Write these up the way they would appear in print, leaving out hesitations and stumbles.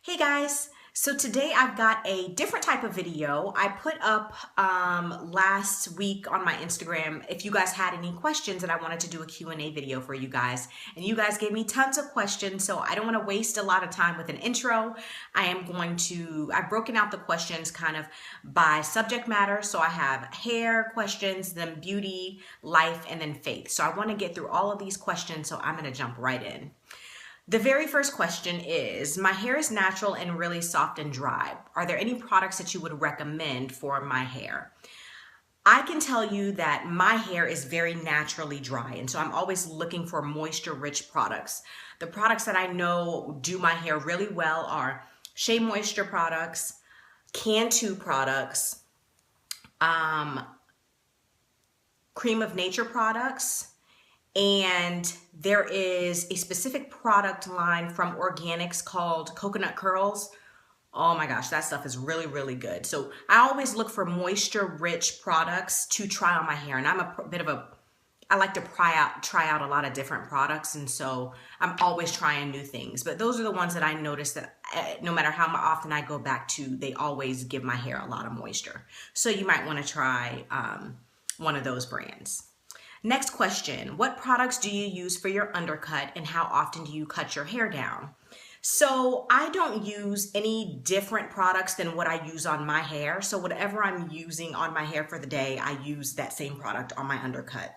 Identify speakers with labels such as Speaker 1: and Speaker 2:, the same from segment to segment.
Speaker 1: Hey guys, so today I've got a different type of video. I put up last week on my Instagram if you guys had any questions, and I wanted to do a Q&A video for you guys. And you guys gave me tons of questions, so I don't want to waste a lot of time with an intro. I've broken out the questions kind of by subject matter. So I have hair questions, then beauty, life, and then faith. So I want to get through all of these questions, so I'm going to jump right in. The very first question is, my hair is natural and really soft and dry. Are there any products that you would recommend for my hair? I can tell you that my hair is very naturally dry, and so I'm always looking for moisture-rich products. The products that I know do my hair really well are Shea Moisture products, Cantu products, Cream of Nature products, and there is a specific product line from Organics called Coconut Curls. Oh my gosh, that stuff is really, really good. So I always look for moisture-rich products to try on my hair. And I like to try out a lot of different products. And so I'm always trying new things. But those are the ones that I notice that no matter how often I go back to, they always give my hair a lot of moisture. So you might want to try one of those brands. Next question, what products do you use for your undercut and how often do you cut your hair down? So I don't use any different products than what I use on my hair. So whatever I'm using on my hair for the day, I use that same product on my undercut.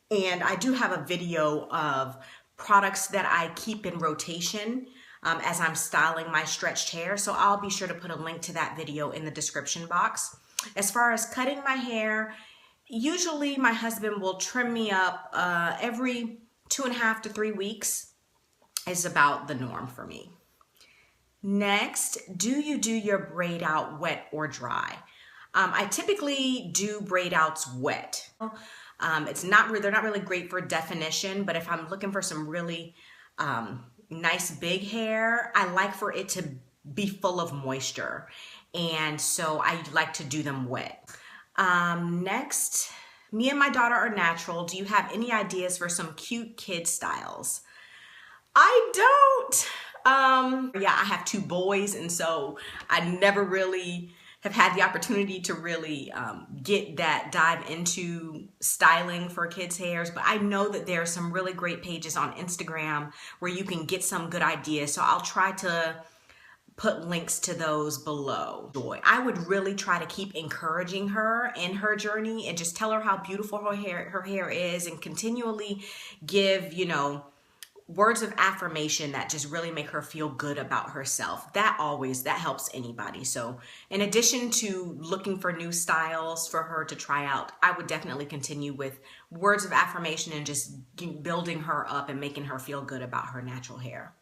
Speaker 1: And I do have a video of products that I keep in rotation as I'm styling my stretched hair. So I'll be sure to put a link to that video in the description box. As far as cutting my hair, usually my husband will trim me up every 2.5 to 3 weeks is about the norm for me. Next, do you do your braid out wet or dry? I typically do braid outs wet. They're not really great for definition, but if I'm looking for some really nice big hair, I like for it to be full of moisture. And so I like to do them wet. Next, me and my daughter are natural. Do you have any ideas for some cute kid styles? I don't. Yeah, I have 2 boys, and so I never really have had the opportunity to really dive into styling for kids' hairs, but I know that there are some really great pages on Instagram where you can get some good ideas. So I'll try to put links to those below. I would really try to keep encouraging her in her journey and just tell her how beautiful her hair is, and continually give, words of affirmation that just really make her feel good about herself. That helps anybody. So in addition to looking for new styles for her to try out, I would definitely continue with words of affirmation and just building her up and making her feel good about her natural hair.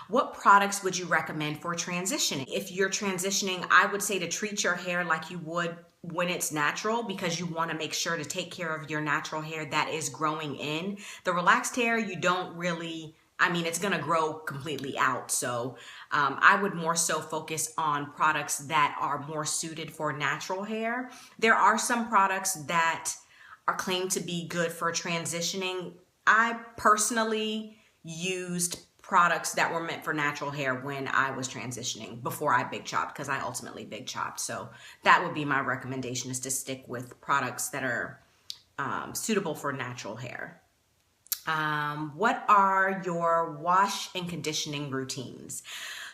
Speaker 1: What products would you recommend for transitioning? If you're transitioning, I would say to treat your hair like you would when it's natural, because you want to make sure to take care of your natural hair that is growing in. The relaxed hair, you don't really, it's going to grow completely out. So I would more so focus on products that are more suited for natural hair. There are some products that are claimed to be good for transitioning. I personally used products that were meant for natural hair when I was transitioning before I big chopped, because I ultimately big chopped. So that would be my recommendation, is to stick with products that are suitable for natural hair. What are your wash and conditioning routines?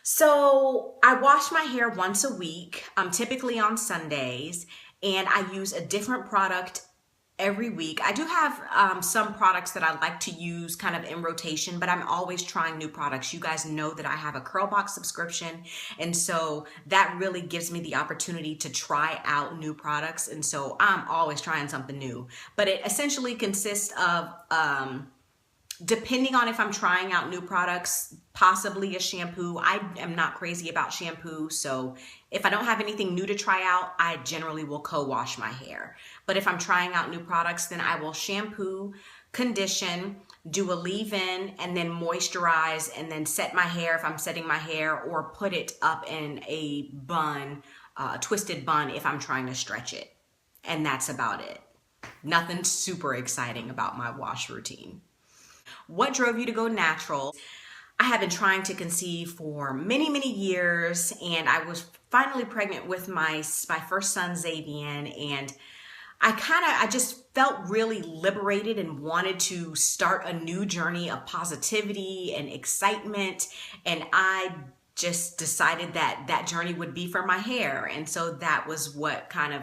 Speaker 1: So I wash my hair once a week, typically on Sundays, and I use a different product every week. I do have some products that I like to use kind of in rotation, but I'm always trying new products. You guys know that I have a Curl Box subscription, and so that really gives me the opportunity to try out new products, and so I'm always trying something new. But it essentially consists of depending on if I'm trying out new products, possibly a shampoo. I am not crazy about shampoo, so if I don't have anything new to try out, I generally will co-wash my hair. But if I'm trying out new products, then I will shampoo, condition, do a leave-in, and then moisturize, and then set my hair if I'm setting my hair, or put it up in a bun, a twisted bun if I'm trying to stretch it. And that's about it. Nothing super exciting about my wash routine. What drove you to go natural? I have been trying to conceive for many, many years, and I was finally pregnant with my first son, Xavier, and I just felt really liberated and wanted to start a new journey of positivity and excitement. And I just decided that that journey would be for my hair. And so that was what kind of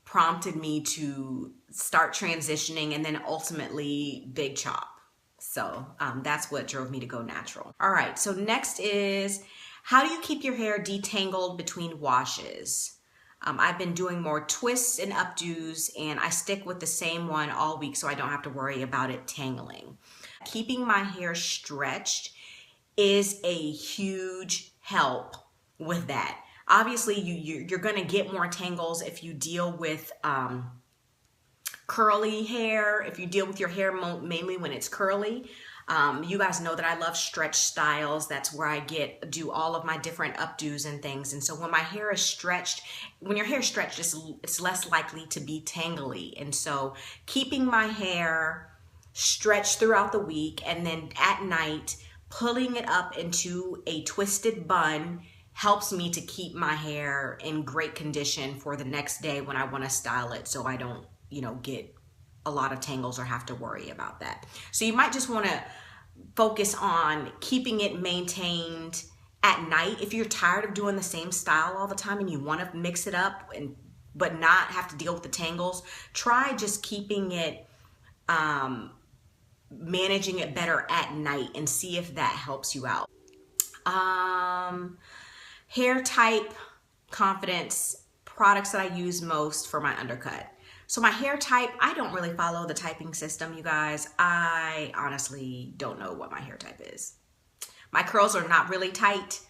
Speaker 1: prompted me to start transitioning and then ultimately big chop. So that's what drove me to go natural. All right, so next is, how do you keep your hair detangled between washes? I've been doing more twists and updos, and I stick with the same one all week so I don't have to worry about it tangling. Keeping my hair stretched is a huge help with that. Obviously, you're gonna get more tangles if you deal with curly hair, if you deal with your hair mainly when it's curly. You guys know that I love stretch styles. That's where I do all of my different updos and things. And so when my hair is stretched, when your hair is stretched, it's less likely to be tangly. And so keeping my hair stretched throughout the week and then at night pulling it up into a twisted bun helps me to keep my hair in great condition for the next day when I want to style it, so I don't, get a lot of tangles or have to worry about that. So you might just want to focus on keeping it maintained at night. If you're tired of doing the same style all the time and you want to mix it up but not have to deal with the tangles, try just keeping it, managing it better at night and see if that helps you out. Hair type, confidence, products that I use most for my undercut. So my hair type, I don't really follow the typing system, you guys. I honestly don't know what my hair type is. My curls are not really tight,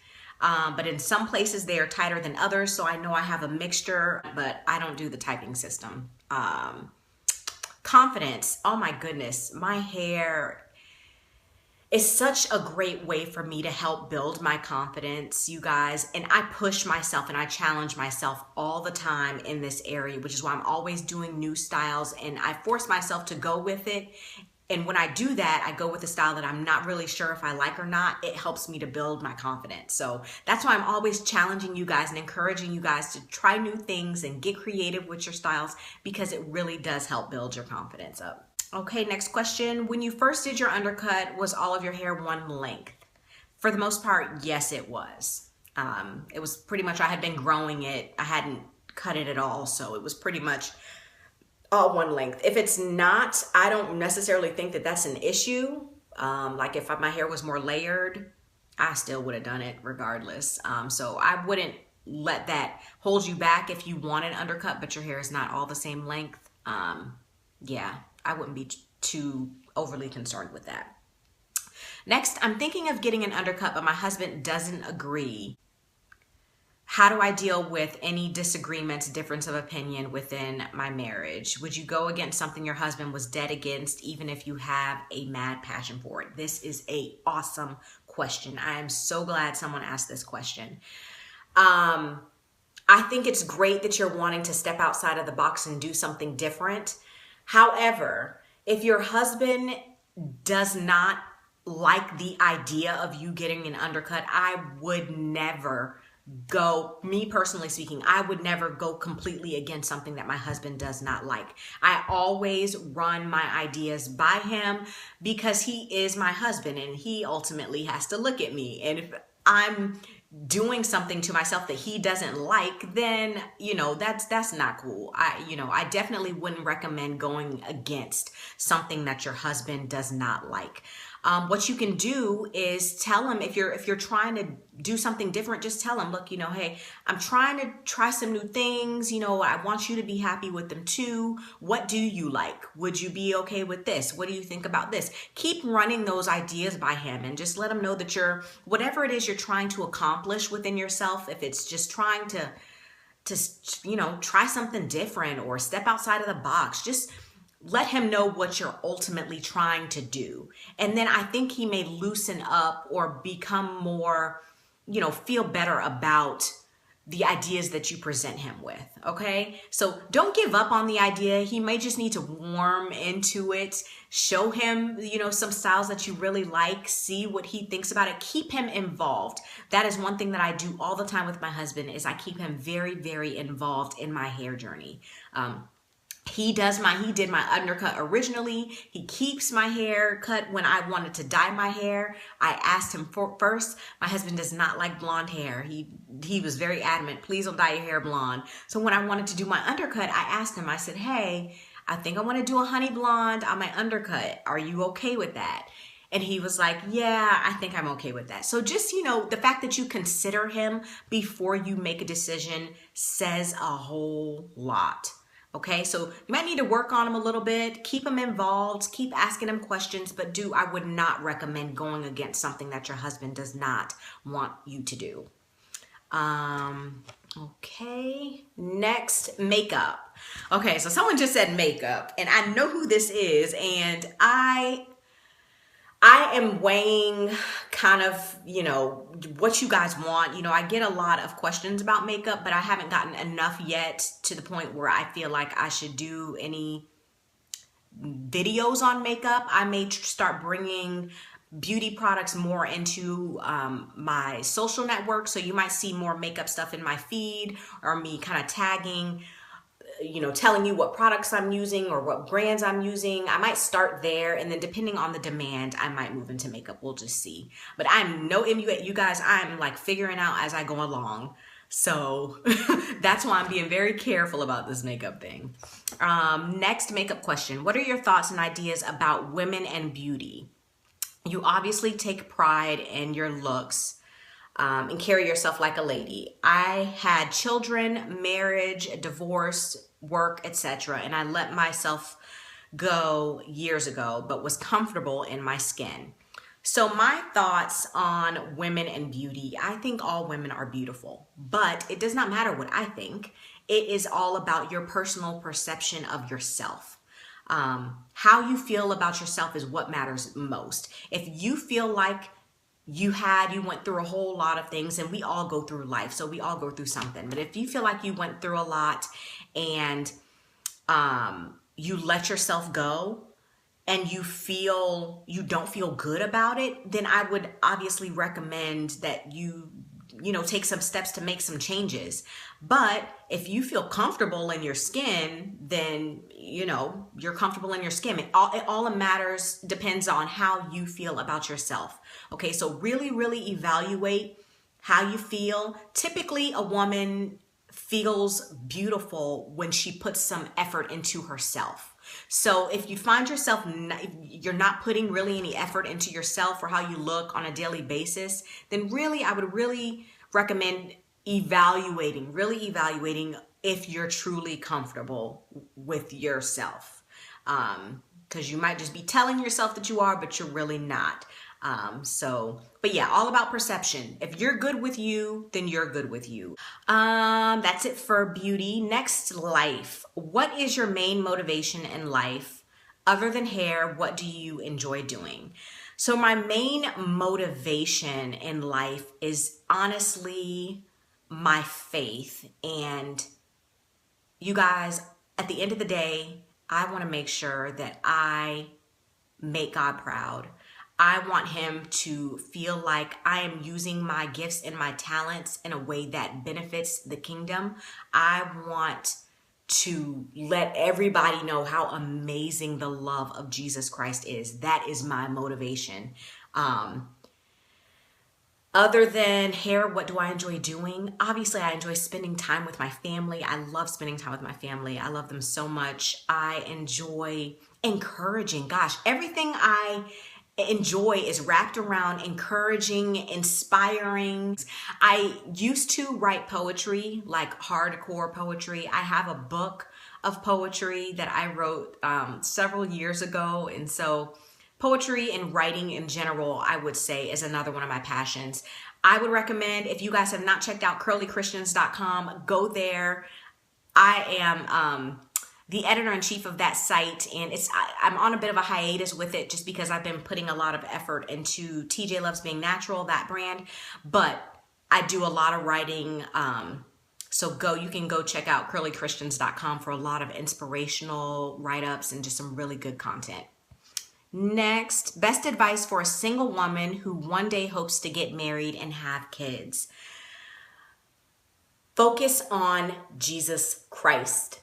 Speaker 1: but in some places they are tighter than others, so I know I have a mixture, but I don't do the typing system. Confidence, oh my goodness, my hair is such a great way for me to help build my confidence, you guys. And I push myself and I challenge myself all the time in this area, which is why I'm always doing new styles, and I force myself to go with it. And when I do that, I go with a style that I'm not really sure if I like or not. It helps me to build my confidence. So that's why I'm always challenging you guys and encouraging you guys to try new things and get creative with your styles, because it really does help build your confidence up. Okay, next question. When you first did your undercut, was all of your hair one length? For the most part, yes, it was. It was pretty much, I had been growing it. I hadn't cut it at all, so it was pretty much all one length. If it's not, I don't necessarily think that that's an issue. Like if my hair was more layered, I still would have done it regardless. So I wouldn't let that hold you back if you want an undercut, but your hair is not all the same length. Yeah, I wouldn't be too overly concerned with that. Next, I'm thinking of getting an undercut, but my husband doesn't agree. How do I deal with any disagreements, difference of opinion within my marriage? Would you go against something your husband was dead against, even if you have a mad passion for it? This is an awesome question. I am so glad someone asked this question. I think it's great that you're wanting to step outside of the box and do something different. However, if your husband does not like the idea of you getting an undercut, I would never go, me personally speaking, I would never go completely against something that my husband does not like. I always run my ideas by him because he is my husband and he ultimately has to look at me. And if I'm doing something to myself that he doesn't like, then that's not cool. I definitely wouldn't recommend going against something that your husband does not like. What you can do is tell him, if you're trying to do something different, just tell him, look, hey, I'm trying to try some new things. I want you to be happy with them too. What do you like? Would you be okay with this? What do you think about this? Keep running those ideas by him and just let him know that whatever it is you're trying to accomplish within yourself, if it's just trying to try something different or step outside of the box, just let him know what you're ultimately trying to do. And then I think he may loosen up or become more, feel better about the ideas that you present him with, okay? So don't give up on the idea. He may just need to warm into it. Show him, you know, some styles that you really like. See what he thinks about it. Keep him involved. That is one thing that I do all the time with my husband, is I keep him very, very involved in my hair journey. He did my undercut originally. He keeps my hair cut when I wanted to dye my hair. I asked him first. My husband does not like blonde hair. He was very adamant, please don't dye your hair blonde. So when I wanted to do my undercut, I asked him, I said, hey, I think I want to do a honey blonde on my undercut. Are you okay with that? And he was like, yeah, I think I'm okay with that. So just, you know, the fact that you consider him before you make a decision says a whole lot. Okay, so you might need to work on him a little bit, keep him involved, keep asking him questions, but I would not recommend going against something that your husband does not want you to do. Okay, next, makeup. Okay, so someone just said makeup, and I know who this is, and I am weighing kind of, you know, what you guys want. You know, I get a lot of questions about makeup, but I haven't gotten enough yet to the point where I feel like I should do any videos on makeup. I may start bringing beauty products more into my social network. So you might see more makeup stuff in my feed, or me kind of tagging, you know, telling you what products I'm using or what brands I'm using. I might start there, and then depending on the demand, I might move into makeup. We'll just see. But I'm no MU, you guys, I'm like figuring out as I go along. So that's why I'm being very careful about this makeup thing. Next makeup question. What are your thoughts and ideas about women and beauty? You obviously take pride in your looks and carry yourself like a lady. I had children, marriage, divorce, work, etc., and I let myself go years ago, but was comfortable in my skin. So my thoughts on women and beauty: I think all women are beautiful, but it does not matter what I think. It is all about your personal perception of yourself. How you feel about yourself is what matters most. If you feel like you went through a whole lot of things, and we all go through life, so we all go through something. But if you feel like you went through a lot and you let yourself go, and you don't feel good about it, then I would obviously recommend that you take some steps to make some changes. But if you feel comfortable in your skin, then you're comfortable in your skin. It all matters, depends on how you feel about yourself. Okay, so really, really evaluate how you feel. Typically, a woman feels beautiful when she puts some effort into herself. So if you find yourself, you're not putting really any effort into yourself or how you look on a daily basis, then really, I would really recommend really evaluating if you're truly comfortable with yourself. Because you might just be telling yourself that you are, but you're really not. But yeah, all about perception. If you're good with you, then you're good with you. That's it for beauty. Next, life. What is your main motivation in life? Other than hair, what do you enjoy doing? So my main motivation in life is honestly my faith. And you guys, at the end of the day, I want to make sure that I make God proud. I want him to feel like I am using my gifts and my talents in a way that benefits the kingdom. I want to let everybody know how amazing the love of Jesus Christ is. That is my motivation. Other than hair, what do I enjoy doing? Obviously, I enjoy spending time with my family. I love spending time with my family. I love them so much. I enjoy encouraging. Gosh, everything I enjoy is wrapped around encouraging, inspiring. I used to write poetry, like hardcore poetry. I have a book of poetry that I wrote several years ago. And so poetry and writing in general, I would say, is another one of my passions. I would recommend, if you guys have not checked out curlychristians.com, go there. I am the editor-in-chief of that site, and I'm on a bit of a hiatus with it just because I've been putting a lot of effort into TJ Loves Being Natural, that brand. But I do a lot of writing So you can go check out curlychristians.com for a lot of inspirational write-ups and just some really good content. Next, best advice for a single woman who one day hopes to get married and have kids. Focus on Jesus Christ.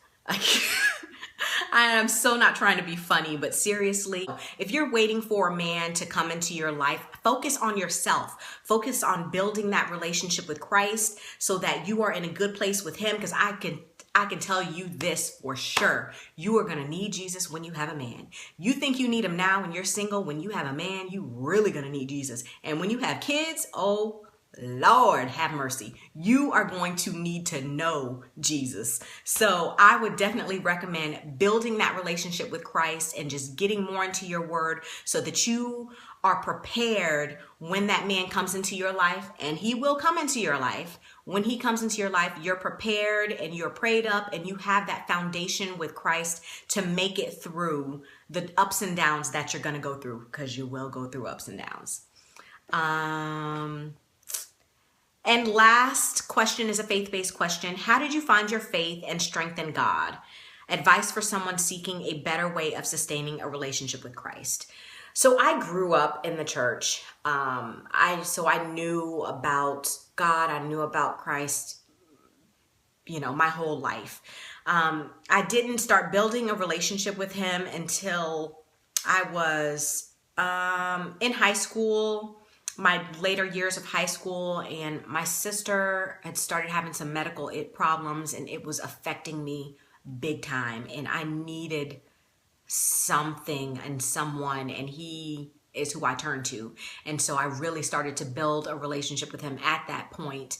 Speaker 1: I am so not trying to be funny, but seriously, if you're waiting for a man to come into your life, focus on yourself. Focus on building that relationship with Christ so that you are in a good place with him, because I can tell you this for sure. You are going to need Jesus when you have a man. You think you need him now when you're single. When you have a man, you really going to need Jesus. And when you have kids, oh Lord, have mercy. You are going to need to know Jesus. So I would definitely recommend building that relationship with Christ and just getting more into your word so that you are prepared when that man comes into your life, and he will come into your life. When he comes into your life, you're prepared and you're prayed up and you have that foundation with Christ to make it through the ups and downs that you're going to go through, because you will go through ups and downs. And last question is a faith-based question. How did you find your faith and strength in God? Advice for someone seeking a better way of sustaining a relationship with Christ. So I grew up in the church. So I knew about God. I knew about Christ, my whole life. I didn't start building a relationship with him until I was in high school, my later years of high school, and my sister had started having some medical problems, and it was affecting me big time, and I needed something and someone, and he is who I turned to. And so I really started to build a relationship with him at that point.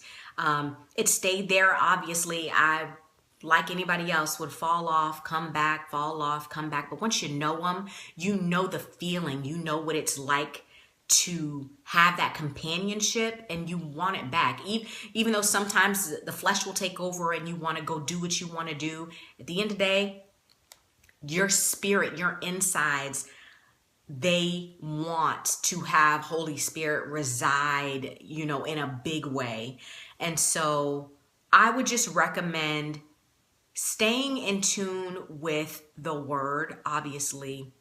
Speaker 1: It stayed there. Obviously, I, like anybody else, would fall off, come back, fall off, come back. But once you know him, you know the feeling, you know what it's like to have that companionship, and you want it back. Even though sometimes the flesh will take over and you want to go do what you want to do, at the end of the day, your spirit, your insides, they want to have Holy Spirit reside, in a big way. And so I would just recommend staying in tune with the word. Obviously,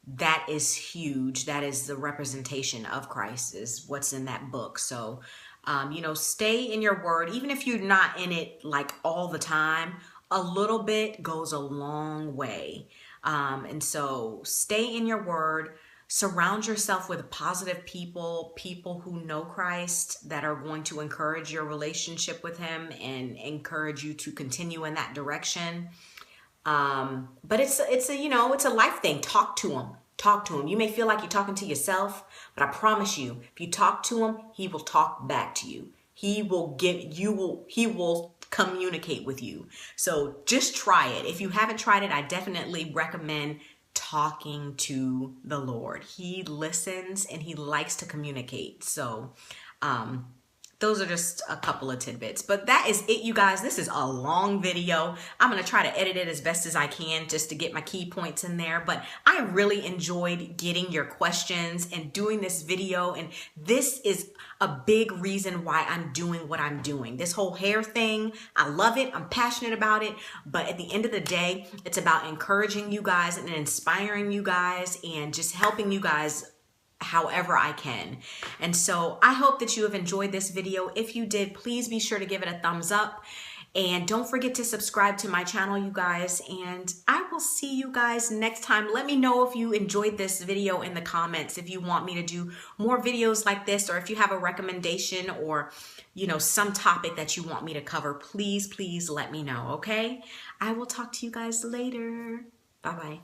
Speaker 1: that is huge. That is the representation of Christ, is what's in that book. So, stay in your word, even if you're not in it like all the time. A little bit goes a long way. And so stay in your word, surround yourself with positive people who know Christ, that are going to encourage your relationship with him and encourage you to continue in that direction. But it's a life thing. Talk to him. You may feel like you're talking to yourself, but I promise you, if you talk to him, he will talk back to you. He will communicate with you. So just try it. If you haven't tried it, I definitely recommend talking to the Lord. He listens and he likes to communicate. So, those are just a couple of tidbits, but that is it, you guys. This is a long video. I'm going to try to edit it as best as I can just to get my key points in there, but I really enjoyed getting your questions and doing this video. And this is a big reason why I'm doing what I'm doing. This whole hair thing, I love it. I'm passionate about it. But at the end of the day, it's about encouraging you guys and inspiring you guys and just helping you guys however I can. And so I hope that you have enjoyed this video. If you did, please be sure to give it a thumbs up, and don't forget to subscribe to my channel, you guys, and I will see you guys next time. Let me know if you enjoyed this video in the comments, if you want me to do more videos like this, or if you have a recommendation or some topic that you want me to cover. Please let me know. Okay, I will talk to you guys later. Bye bye.